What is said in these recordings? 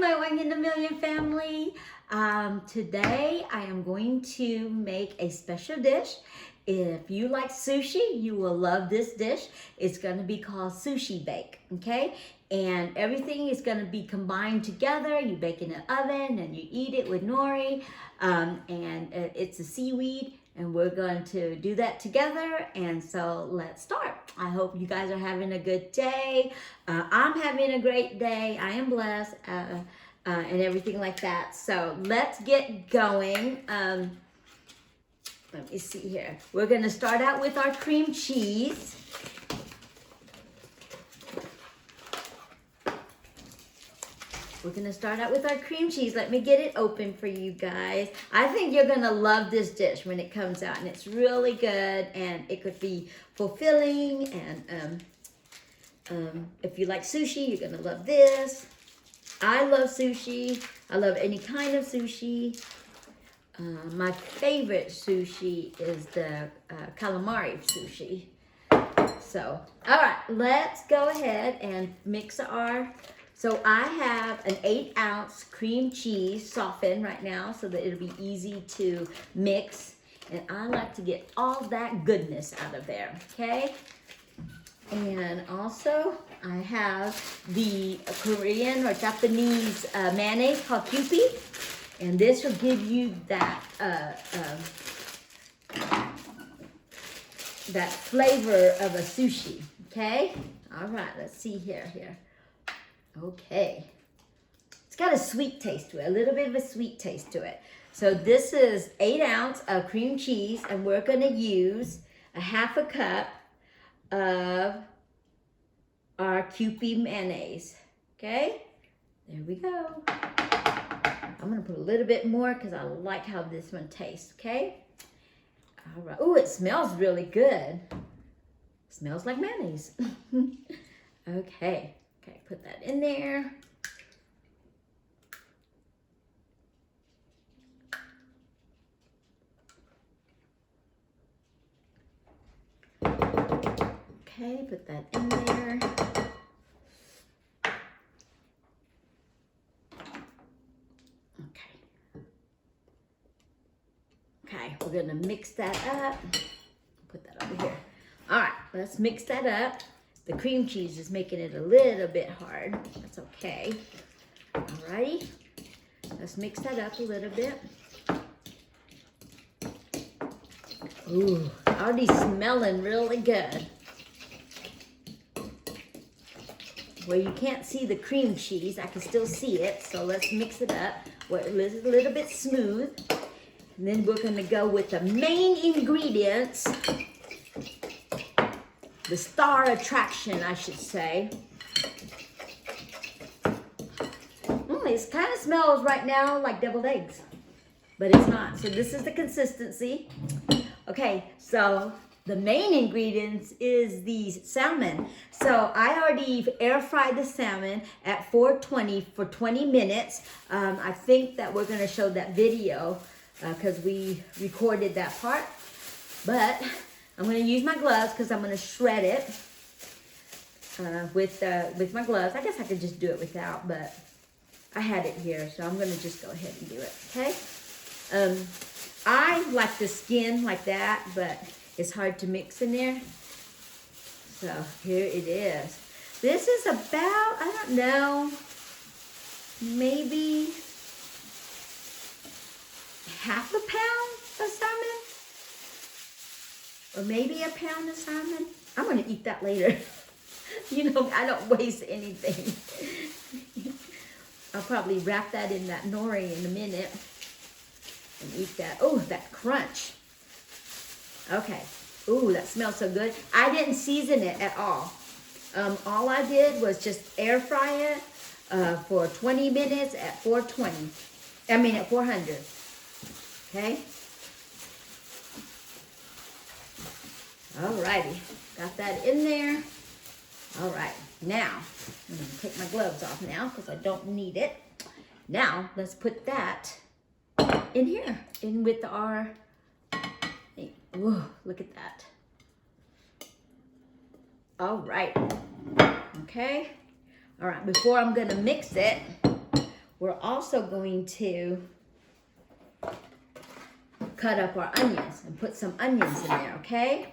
my Oanh in a Million family. Today I am going to make a special dish. If you like sushi, you will love this dish. It's going to be called Sushi Bake, okay? And everything is going to be combined together. You bake in an oven and you eat it with nori. It's a seaweed, and we're going to do that together. And so let's start. I hope you guys are having a good day. I'm having a great day. I am blessed and everything like that. So let's get going. Let me see here. We're going to start out with our cream cheese. We're going to start out with our cream cheese. Let me get it open for you guys. I think you're going to love this dish when it comes out. And it's really good. And it could be fulfilling. And if you like sushi, you're going to love this. I love sushi. I love any kind of sushi. My favorite sushi is the calamari sushi. So, all right, let's go ahead and mix our... So I have an 8-ounce cream cheese softened right now so that it'll be easy to mix. And I like to get all that goodness out of there, okay? And also I have the Korean or Japanese mayonnaise called Kewpie. And this will give you that that flavor of a sushi, okay? All right, let's see here. Okay. It's got a sweet taste to it, a little bit of a sweet taste to it. So this is 8 ounces of cream cheese, and we're going to use a 1/2 cup of our Kewpie mayonnaise, okay? There we go. I'm going to put a little bit more because I like how this one tastes, okay? All right. Oh, it smells really good. Smells like mayonnaise. Okay. Okay, put that in there. Okay, put that in there. Okay, we're gonna mix that up. Put that over here. All right, let's mix that up. The cream cheese is making it a little bit hard. That's okay. All righty, let's mix that up a little bit. Ooh, already smelling really good. Well, you can't see the cream cheese. I can still see it, so let's mix it up. Well, it's a little bit smooth. And then we're going to go with the main ingredients, the star attraction, I should say. It kind of smells right now like deviled eggs, but it's not. So this is the consistency. Okay, so the main ingredients is the salmon. So I already air fried the salmon at 420 for 20 minutes. I think that we're going to show that video because we recorded that part. But I'm going to use my gloves because I'm going to shred it with my gloves. I guess I could just do it without, but I had it here, so I'm going to just go ahead and do it, okay? I like the skin like that, but it's hard to mix in there. So here it is. This is about, I don't know, maybe 1/2 pound of salmon, or maybe 1 pound of salmon. I'm going to eat that later. You know, I don't waste anything. I'll probably wrap that in that nori in a minute and eat that. Oh, that crunch. Okay. Ooh, that smells so good. I didn't season it at all. All I did was just air fry it for 20 minutes at 420. I mean at 400. Okay. Alrighty. Got that in there. Alright. Now, I'm going to take my gloves off now because I don't need it. Now, let's put that in here. In with our... Whoa, look at that. All right. Okay. All right, before I'm gonna mix it, we're also going to cut up our onions and put some onions in there, okay?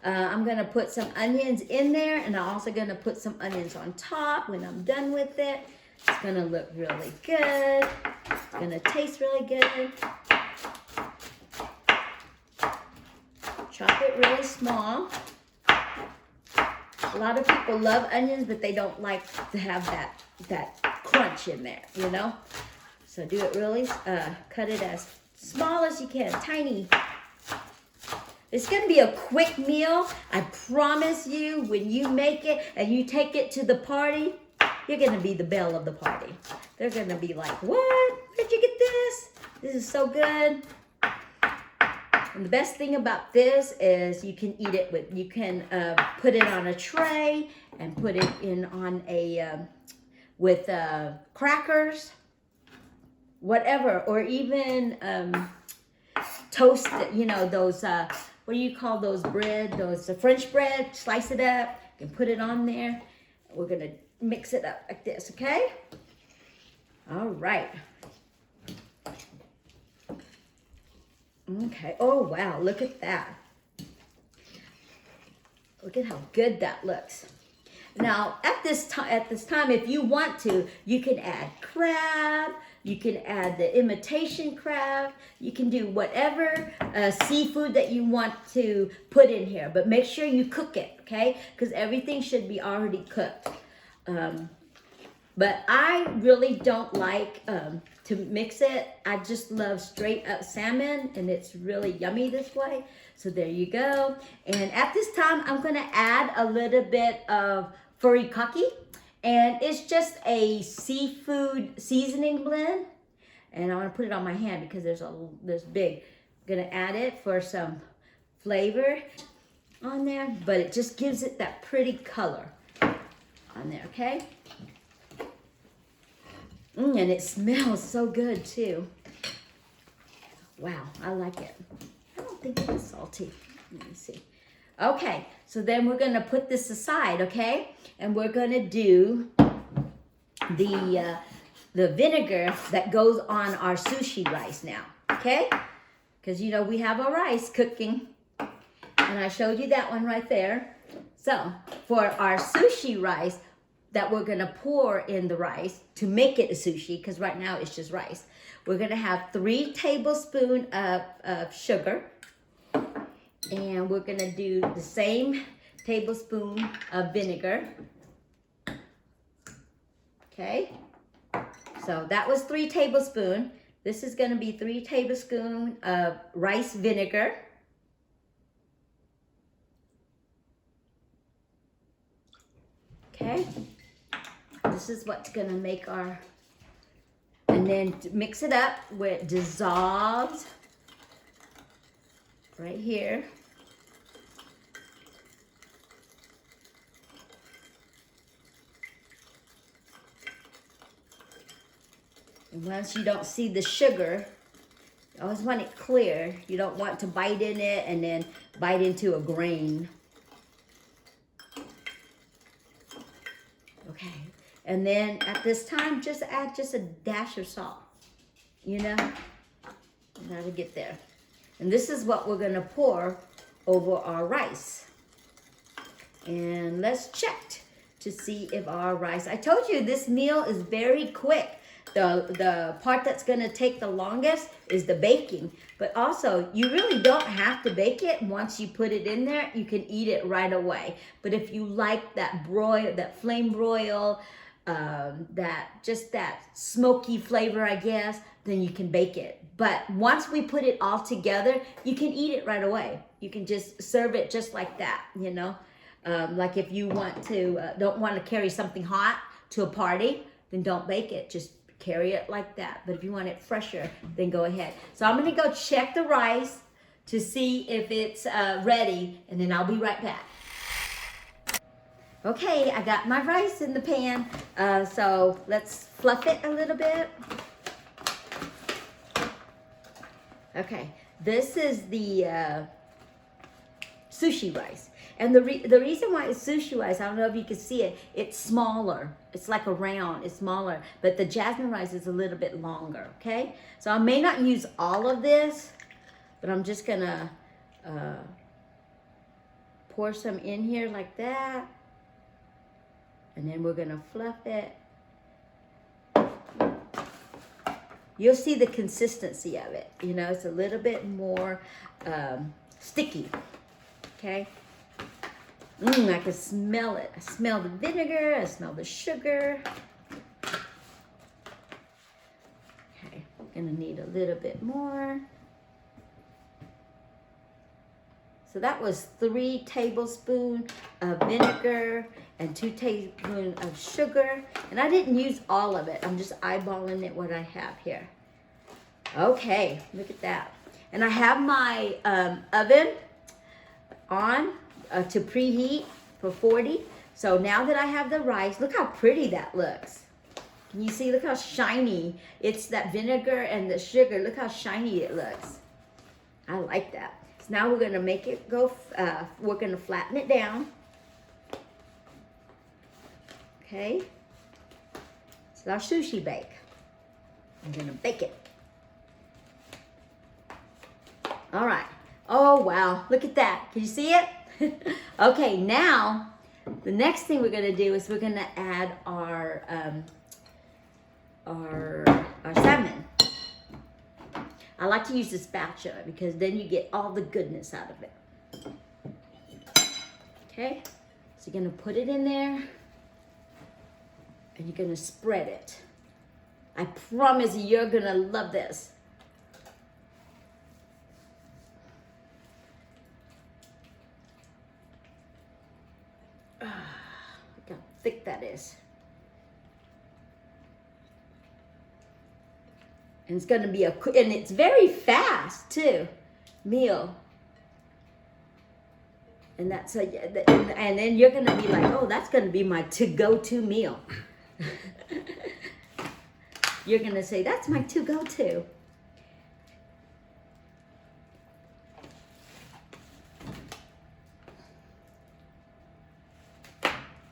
I'm gonna put some onions in there, and I'm also gonna put some onions on top when I'm done with it. It's gonna look really good. It's gonna taste really good. Chop it really small. A lot of people love onions, but they don't like to have that crunch in there, you know? So do it really, cut it as small as you can, tiny. It's gonna be a quick meal. I promise you, when you make it and you take it to the party, you're gonna be the belle of the party. They're gonna be like, what? Where'd you get this? This is so good. And the best thing about this is you can eat it with, you can put it on a tray and put it in on a, with crackers, whatever, or even toast, you know, those, what do you call those bread, those French bread, slice it up, you can put it on there. We're gonna mix it up like this, okay? All right. Okay, oh wow, look at that. Look at how good that looks. Now, at this time, if you want to, you can add crab, you can add the imitation crab, you can do whatever seafood that you want to put in here, but make sure you cook it, okay? Because everything should be already cooked. But I really don't like to mix it. I just love straight up salmon, and it's really yummy this way. So there you go. And at this time, I'm gonna add a little bit of furikake, and it's just a seafood seasoning blend. And I wanna put it on my hand because there's big. I'm gonna add it for some flavor on there, but it just gives it that pretty color on there, okay? And it smells so good too. Wow, I like it. I don't think it is salty. Let me see. Okay, so then we're gonna put this aside, okay? And we're gonna do the vinegar that goes on our sushi rice now, okay? Because you know we have our rice cooking, and I showed you that one right there. So for our sushi rice that we're gonna pour in the rice to make it a sushi, because right now it's just rice, we're gonna have 3 tablespoons of sugar, and we're gonna do the same tablespoon of vinegar. Okay, so that was 3 tablespoons. This is gonna be 3 tablespoons of rice vinegar. Okay, this is what's gonna make our, and then mix it up where it dissolves right here. And once you don't see the sugar, you always want it clear. You don't want to bite in it and then bite into a grain. Okay, and then at this time, just add just a dash of salt, you know, you gotta get there. And this is what we're gonna pour over our rice. And let's check to see if our rice, I told you this meal is very quick. The part that's gonna take the longest is the baking, but also you really don't have to bake it. Once you put it in there, you can eat it right away. But if you like that broil, that flame broil, that smoky flavor, I guess, then you can bake it. But once we put it all together, you can eat it right away. You can just serve it just like that, you know. Like if you want to, don't want to carry something hot to a party, then don't bake it. Just carry it like that. But if you want it fresher, then go ahead. So I'm gonna go check the rice to see if it's ready, and then I'll be right back. Okay, I got my rice in the pan. So let's fluff it a little bit. Okay, this is the sushi rice. And the reason why it's sushi rice, I don't know if you can see it, it's smaller. It's like a round, it's smaller. But the jasmine rice is a little bit longer, okay? So I may not use all of this, but I'm just gonna pour some in here like that. And then we're gonna fluff it. You'll see the consistency of it. You know, it's a little bit more sticky, okay? I can smell it. I smell the vinegar, I smell the sugar. Okay, gonna need a little bit more. So that was 3 tablespoons of vinegar and 2 tablespoons of sugar. And I didn't use all of it. I'm just eyeballing it what I have here. Okay, look at that. And I have my oven on to preheat for 40. So now that I have the rice, look how pretty that looks. Can you see? Look how shiny. It's that vinegar and the sugar. Look how shiny it looks. I like that. So now we're gonna make it go, we're gonna flatten it down. Okay. It's our sushi bake. I'm gonna bake it. All right. Oh, wow. Look at that. Can you see it? Okay, now the next thing we're gonna do is we're gonna add our salmon. I like to use the spatula because then you get all the goodness out of it. Okay, so you're gonna put it in there and you're gonna spread it. I promise you're gonna love this. Look how thick that is. And it's gonna be and it's very fast too, meal. And that's and then you're gonna be like, oh, that's gonna be my to-go-to meal. You're gonna say, that's my to-go-to.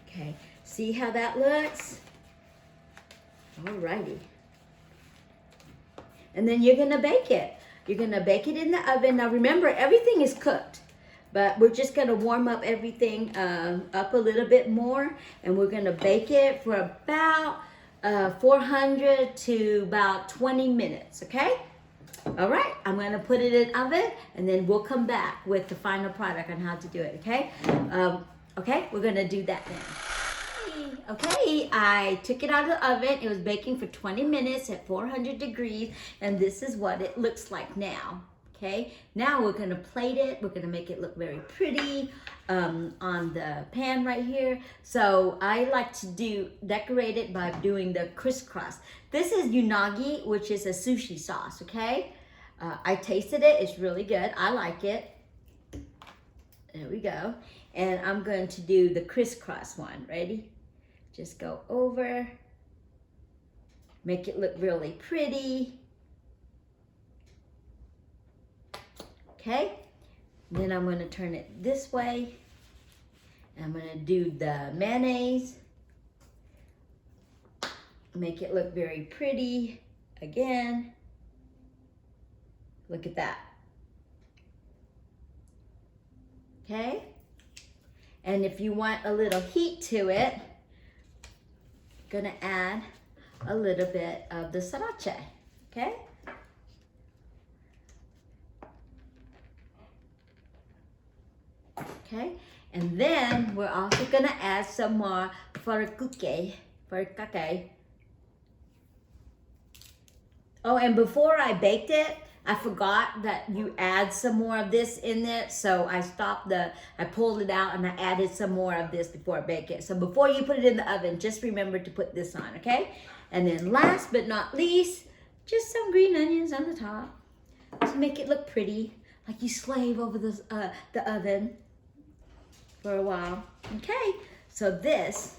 Okay, see how that looks? Alrighty. And then you're gonna bake it. You're gonna bake it in the oven. Now remember, everything is cooked, but we're just gonna warm up everything up a little bit more, and we're gonna bake it for about 400 to about 20 minutes, okay? All right, I'm gonna put it in oven, and then we'll come back with the final product on how to do it, okay? Okay, we're gonna do that now. Okay, I took it out of the oven. It was baking for 20 minutes at 400 degrees, and this is what it looks like now. Okay, now we're gonna plate it. We're gonna make it look very pretty on the pan right here. So I like to decorate it by doing the crisscross. This is unagi, which is a sushi sauce, okay? I tasted it, it's really good. I like it. There we go. And I'm going to do the crisscross one. Ready? Just go over, make it look really pretty. Okay, then I'm gonna turn it this way. And I'm gonna do the mayonnaise. Make it look very pretty again. Look at that. Okay, and if you want a little heat to it, gonna add a little bit of the sriracha, okay? Okay, and then we're also gonna add some more furikake. Oh, and before I baked it, I forgot that you add some more of this in it, so I pulled it out and I added some more of this before I bake it. So before you put it in the oven, just remember to put this on, okay? And then last but not least, just some green onions on the top to make it look pretty, like you slave over the oven for a while. Okay, so this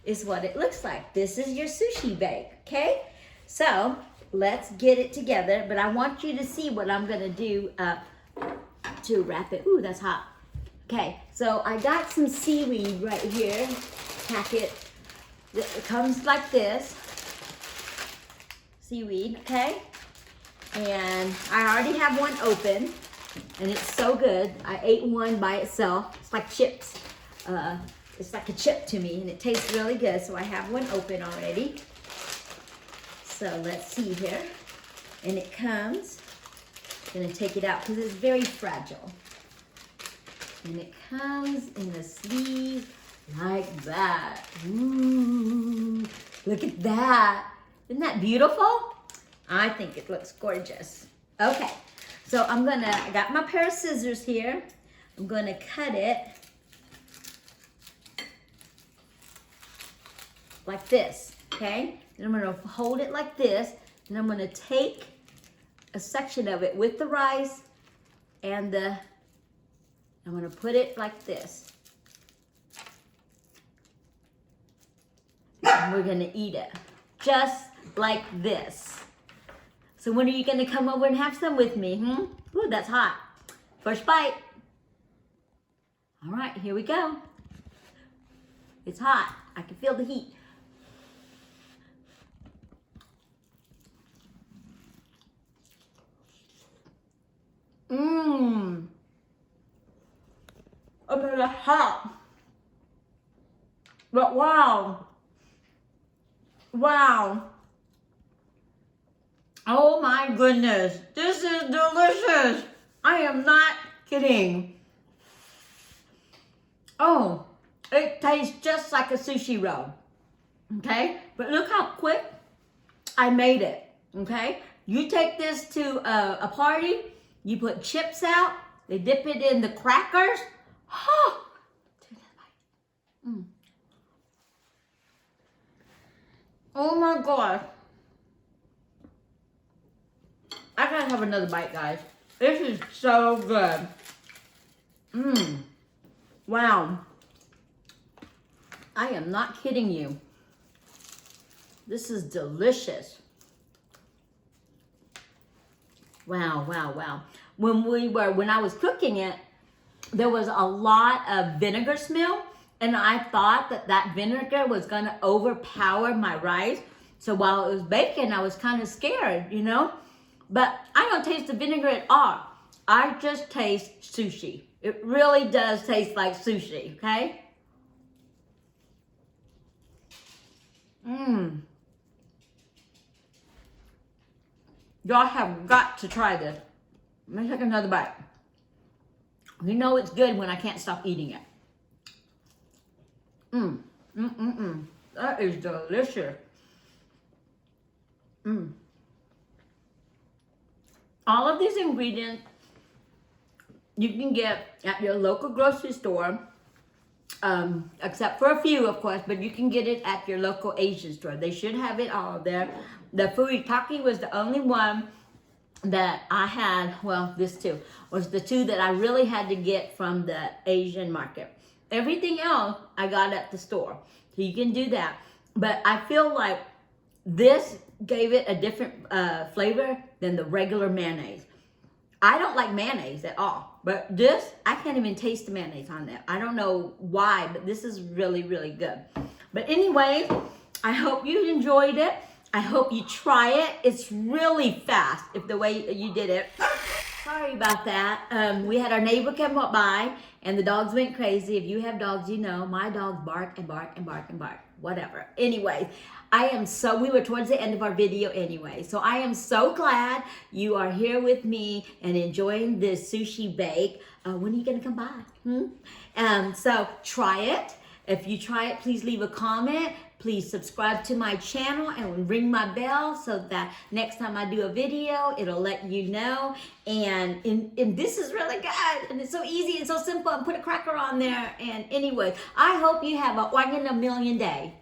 is what it looks like. This is your sushi bake, okay? So let's get it together, but I want you to see what I'm gonna do to wrap it. Ooh, that's hot. Okay, so I got some seaweed right here. Packet. It comes like this. Seaweed, okay? And I already have one open, and it's so good. I ate one by itself. It's like chips. It's like a chip to me, and it tastes really good. So I have one open already. So let's see here. And it comes, I'm gonna take it out because it's very fragile. And it comes in the sleeve like that. Ooh, look at that. Isn't that beautiful? I think it looks gorgeous. Okay, so I got my pair of scissors here. I'm gonna cut it like this, okay? And I'm gonna hold it like this, and I'm gonna take a section of it with the rice and I'm gonna put it like this. And we're gonna eat it just like this. So when are you gonna come over and have some with me? Ooh, that's hot. First bite. All right, here we go. It's hot. I can feel the heat. Mmm. Oh, it's hot. But wow. Wow. Oh my goodness. This is delicious. I am not kidding. Oh, it tastes just like a sushi roll. Okay? But look how quick I made it. Okay? You take this to a party, you put chips out, they dip it in the crackers. Oh, oh my gosh. I gotta have another bite, guys. This is so good. Wow. I am not kidding you. This is delicious. Wow, wow, wow. When I was cooking it, there was a lot of vinegar smell, and I thought that vinegar was gonna overpower my rice. So while it was baking, I was kind of scared, you know? But I don't taste the vinegar at all. I just taste sushi. It really does taste like sushi, okay? Y'all have got to try this. Let me take another bite. You know it's good when I can't stop eating it. That is delicious. All of these ingredients you can get at your local grocery store, except for a few, of course, but you can get it at your local Asian store. They should have it all there. The furikake was the only one that I had, well, this too, was the two that I really had to get from the Asian market. Everything else I got at the store. So you can do that. But I feel like this gave it a different flavor than the regular mayonnaise. I don't like mayonnaise at all. But this, I can't even taste the mayonnaise on that. I don't know why, but this is really, really good. But anyway, I hope you enjoyed it. I hope you try it. It's really fast if the way you did it. Sorry about that. We had our neighbor come by and the dogs went crazy. If you have dogs, you know, my dogs bark and bark and bark and bark. Whatever. Anyways, we were towards the end of our video anyway. So I am so glad you are here with me and enjoying this sushi bake. When are you going to come by? So try it. If you try it, please leave a comment. Please subscribe to my channel and ring my bell so that next time I do a video, it'll let you know. And this is really good. And it's so easy and so simple. And put a cracker on there. And anyway, I hope you have a Oanh in a million day.